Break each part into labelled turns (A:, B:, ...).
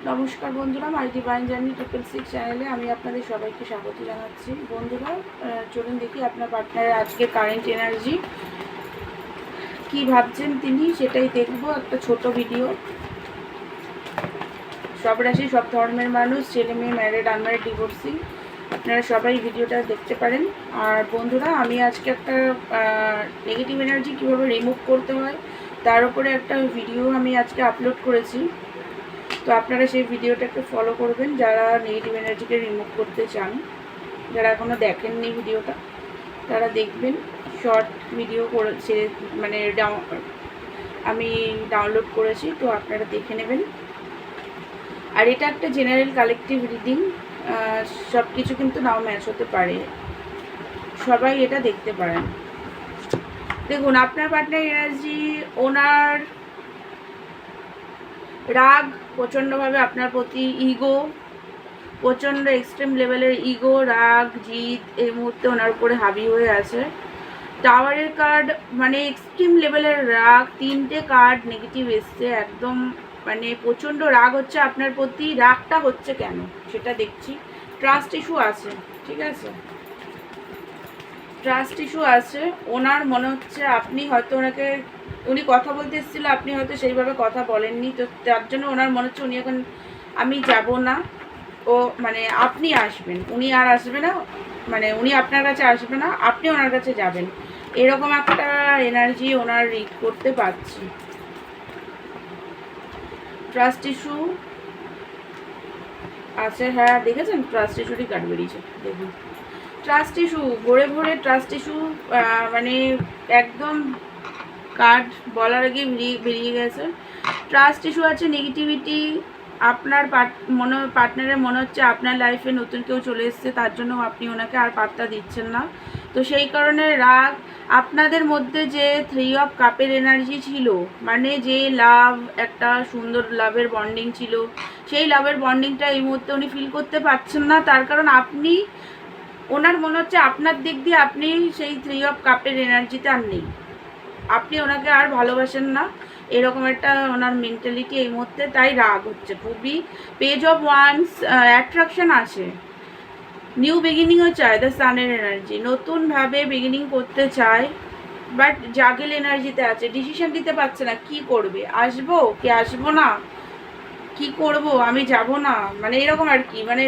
A: নমস্কার বন্ধুরা, মাই divine journey 666 চ্যানেলে আমি আপনাদের সবাইকে স্বাগত জানাচ্ছি। বন্ধুরা, চলুন দেখি আপনার পার্টনারের আজকে কারেন্ট এনার্জি কি ভাবছেন তিনি, সেটাই দেখব। একটা ছোট ভিডিও। সব রাশি, সব ধর্মের মানুষ, ছেলে মেয়ে, ম্যারিড, আনম্যারিড, ডিভোর্সি, আপনারা সবাই ভিডিওটা দেখতে পারেন। আর বন্ধুরা, আমি আজকে একটা নেগেটিভ এনার্জি কীভাবে রিমুভ করতে হয় তার উপরে একটা ভিডিও আমি আজকে আপলোড করেছি। তো আপনারা সেই ভিডিওটাকে ফলো করবেন যারা নেগেটিভ এনার্জিকে রিমুভ করতে চান। যারা এখনও দেখেননি ভিডিওটা তারা দেখবেন। শর্ট ভিডিও করেছে, মানে আমি ডাউনলোড করেছি, তো আপনারা দেখে নেবেন। আর এটা একটা জেনারেল কালেকটিভ রিডিং, সব কিছু কিন্তু নাও ম্যাচ হতে পারে, সবাই এটা দেখতে পারেন। দেখুন, আপনার পার্টনার এনার্জি, ওনার রাগ প্রচণ্ডভাবে আপনার প্রতি, ইগো প্রচণ্ড এক্সট্রিম লেভেলের ইগো, রাগ, জিদ এই মুহূর্তে ওনার উপরে হাবি হয়ে আছে। টাওয়ারের কার্ড, মানে এক্সট্রিম লেভেলের রাগ, 3টে কার্ড নেগেটিভ এসছে একদম, মানে প্রচণ্ড রাগ হচ্ছে আপনার প্রতি। রাগটা হচ্ছে কেন সেটা দেখছি। ট্রাস্ট ইস্যু আছে, ঠিক আছে, ট্রাস্ট ইস্যু আছে। ওনার মনে হচ্ছে আপনি হয়তো ওনাকে, উনি কথা বলতে এসেছিল, আপনি হয়তো সেইভাবে কথা বলেননি, তো তার জন্য ওনার মনে হচ্ছে উনি এখন, আমি যাব না, ও মানে আপনি আসবেন, উনি আর আসবে না, মানে উনি আপনার কাছে আসবে না, আপনি ওনার কাছে যাবেন, এরকম একটা এনার্জি ওনার রিড করতে পারছি। ট্রাস্ট ইস্যু আছে, হ্যাঁ দেখেছেন, ট্রাস্ট ইস্যুরই কার্ড বেরিয়েছে, দেখুন। ট্রাস্ট ইস্যু, ভরে ভরে ট্রাস্ট ইস্যু, মানে একদম কার্ড বলার আগে বেরিয়ে গেছে। ট্রাস্ট ইস্যু আছে, নেগেটিভিটি, আপনার পার্টনারের মনে হচ্ছে আপনার লাইফে নতুন কেউ চলে এসছে, তার জন্য আপনি ওনাকে আর পাত্তা দিচ্ছেন না, তো সেই কারণে রাগ। আপনাদের মধ্যে যে 3 অফ কাপের এনার্জি ছিল, মানে যে লাভ, একটা সুন্দর লাভের বন্ডিং ছিল, সেই লাভের বন্ডিংটা এই মুহূর্তে উনি ফিল করতে পারছেন না, তার কারণ আপনি, ওনার মনে হচ্ছে আপনার দিক দিয়ে আপনি সেই 3 অফ কাপের এনার্জিতে আর নেই, আপনি ওনাকে আর ভালোবাসেন না, এরকম একটা ওনার মেন্টালিটি এই মুহূর্তে, তাই রাগ হচ্ছে খুবই। পেজ অফ ওয়ান্স, অ্যাট্রাকশন আছে, নিউ বিগিনিংও চায়, দ্য সানের এনার্জি, নতুনভাবে বিগিনিং করতে চায়, বাট জাগেল এনার্জিতে আছে, ডিসিশন দিতে পারছে না, কি করবে, আসবো কি আসবো না, কি করব, আমি যাব না, মানে এরকম আর কি, মানে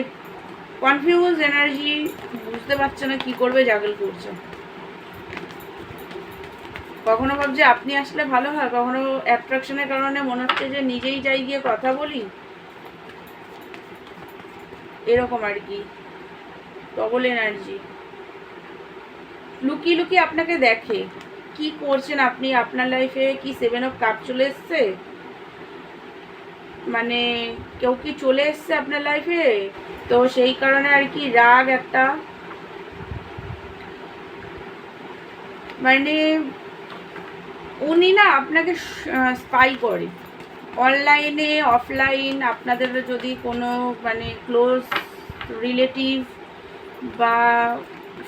A: কনফিউজ এনার্জি, বুঝতে পারছে না কি করবে, জাগেল করছে। কখনো ভাবছে আপনি আসলে ভালো হয়, কখনো অ্যাট্রাকশনের কারণে মনে হচ্ছে যে নিজেই যাই গিয়ে কথা বলি, এরকম আর কি। ডবল এনার্জি, লুকিয়ে লুকিয়ে আপনাকে দেখে, কি করছেন আপনি আপনার লাইফে, কি 7 অফ কাপ চলে এসছে, মানে কেউ কি চলে এসছে আপনার লাইফে, তো সেই কারণে আর কি রাগ একটা, মানে উনি না আপনাকে স্পাই করে, অনলাইনে অফলাইন, আপনাদের যদি কোনো মানে ক্লোজ রিলেটিভ বা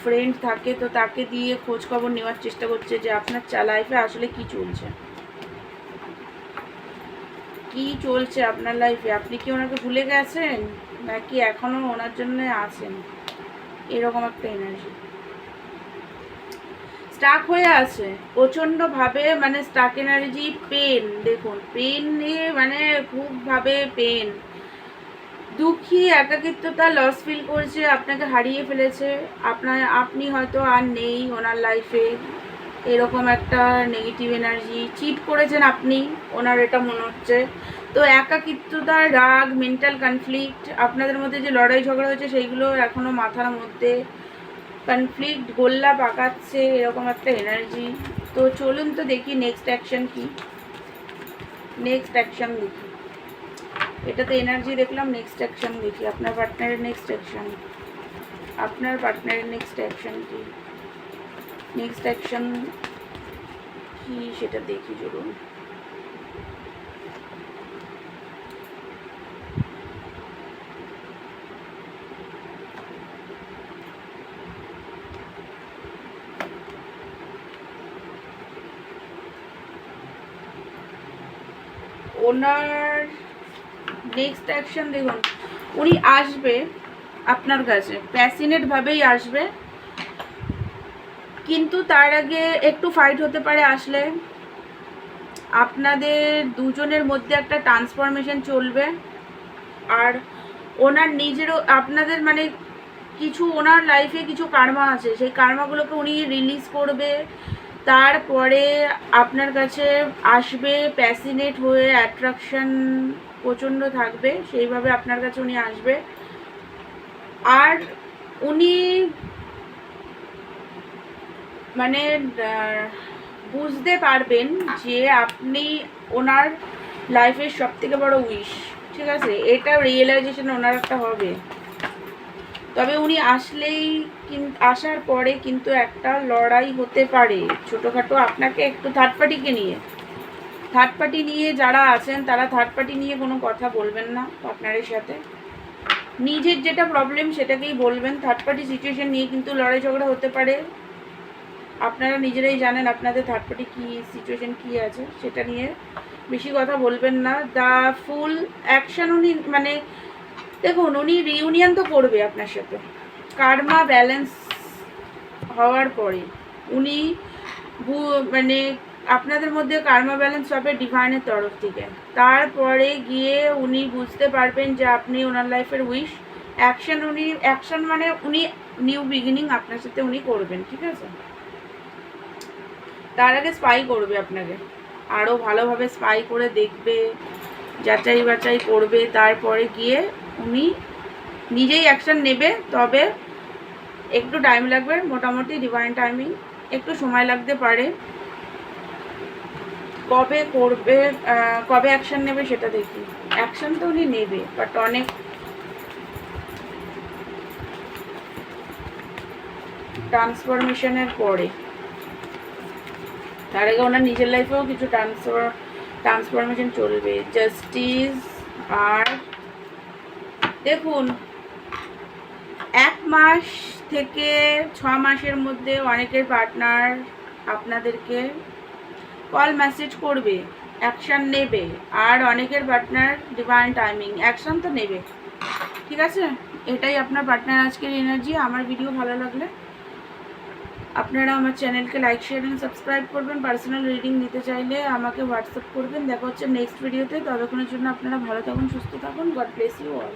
A: ফ্রেন্ড থাকে, তো তাকে দিয়ে খোঁজ খবর নেওয়ার চেষ্টা করছে যে আপনার লাইফে আসলে কি চলছে, কি চলছে আপনার লাইফে, আপনি কি ওনাকে ভুলে গেছেন নাকি এখনও ওনার জন্য আছেন, এরকম একটা এনার্জি। স্টাক হয়ে আছে প্রচণ্ডভাবে, মানে স্টাক এনার্জি, পেন, দেখুন পেন নিয়ে, মানে খুবভাবে পেন, দুঃখী, একাকিত্বতা, লস ফিল করছে, আপনাকে হারিয়ে ফেলেছে, আপনি হয়তো আর নেই ওনার লাইফে, এরকম একটা নেগেটিভ এনার্জি, চিট করেছেন আপনি, ওনার এটা মনে হচ্ছে। তো একাকিত্বতা, রাগ, মেন্টাল কনফ্লিক্ট, আপনাদের মধ্যে যে লড়াই ঝগড়া হয়েছে সেইগুলো এখনও মাথার মধ্যে, কনফ্লিক্ট গোল্লা পাকাচ্ছে, এরকম একটা এনার্জি। তো চলুন তো দেখি নেক্সট অ্যাকশন কি, নেক্সট অ্যাকশন দেখি, এটাতে এনার্জি দেখলাম, নেক্সট অ্যাকশন দেখি, আপনার পার্টনারের নেক্সট অ্যাকশন, আপনার পার্টনারের নেক্সট অ্যাকশন কি, নেক্সট অ্যাকশন কি সেটা দেখি চলুন। ওনার নেক্সট অ্যাকশন দেখুন, উনি আসবে আপনার কাছে, প্যাশনেটভাবেই আসবে, কিন্তু তার আগে একটু ফাইট হতে পারে। আসলে আপনাদের দুজনের মধ্যে একটা ট্রান্সফরমেশন চলবে। আর ওনার নিজেরও আপনাদের মানে কিছু ওনার লাইফে কিছু কার্মা আছে, সেই কার্মাগুলোকে উনি রিলিজ করবে, তারপরে আপনার কাছে আসবে প্যাশনেট হয়ে, অ্যাট্রাকশন প্রচণ্ড থাকবে, সেইভাবে আপনার কাছে উনি আসবে। আর উনি মানে বুঝতে পারবেন যে আপনি ওনার লাইফের সবথেকে বড় উইশ, ঠিক আছে, এটা রিয়েলাইজেশন ওনার একটা হবে। তবে উনি আসলেই আসার পরে কিন্তু একটা লড়াই হতে পারে ছোটোখাটো, আপনাকে একটু থার্ড পার্টি নিয়ে যারা আছেন তারা থার্ড পার্টি নিয়ে কোনো কথা বলবেন না পার্টনারের সাথে, নিজের যেটা প্রবলেম সেটাকেই বলবেন। থার্ড পার্টি সিচুয়েশন নিয়ে কিন্তু লড়াই ঝগড়া হতে পারে, আপনারা নিজেরাই জানেন আপনাদের থার্ড পার্টি কী সিচুয়েশন কী আছে, সেটা নিয়ে বেশি কথা বলবেন না। দ্য ফুল অ্যাকশন উনি মানে দেখুন, উনি রিউনিয়ন তো করবে আপনার সাথে, কার্মা ব্যালেন্স হওয়ার পরে উনি মানে আপনাদের মধ্যে কার্মা ব্যালেন্স হবে ডিভাইনের তরফ থেকে। তারপরে গিয়ে উনি বুঝতে পারবেন যে আপনি ওনার লাইফের উইশ অ্যাকশন মানে উনি নিউ বিগিনিং আপনার সাথে উনি করবেন, ঠিক আছে। তার আগে স্পাই করবে আপনাকে, আরও ভালোভাবে স্পাই করে দেখবে, যাচাই বাছাই করবে, তারপরে গিয়ে উনি নিজেই অ্যাকশন নেবে। তবে একটু টাইম লাগবে, মোটামুটি ডিভাইন টাইমিং, একটু সময় লাগতে পারে। কবে করবে, কবে অ্যাকশন নেবে সেটা দেখি। অ্যাকশন তো উনি নেবে, বাট অনেক ট্রান্সফরমেশনের পরে। তার আগে ওনার নিজের লাইফেও কিছু ট্রান্সফরমেশন চলবে। জাস্টিস। আর দেখুন, 1 মাস থেকে 6 মাসের মধ্যে অনেকের পার্টনার আপনাদেরকে কল মেসেজ করবে, অ্যাকশান নেবে। আর অনেকের পার্টনার ডিভাইন টাইমিং, অ্যাকশান তো নেবে, ঠিক আছে। এটাই আপনার পার্টনার আজকের এনার্জি। আমার ভিডিও ভালো লাগলে আপনারা আমার চ্যানেলকে লাইক, শেয়ার এবং সাবস্ক্রাইব করবেন। পার্সোনাল রিডিং নিতে চাইলে আমাকে হোয়াটসঅ্যাপ করবেন। দেখা হচ্ছে নেক্সট ভিডিওতে। ততক্ষণের জন্য আপনারা ভালো থাকুন, সুস্থ থাকুন। God bless you all.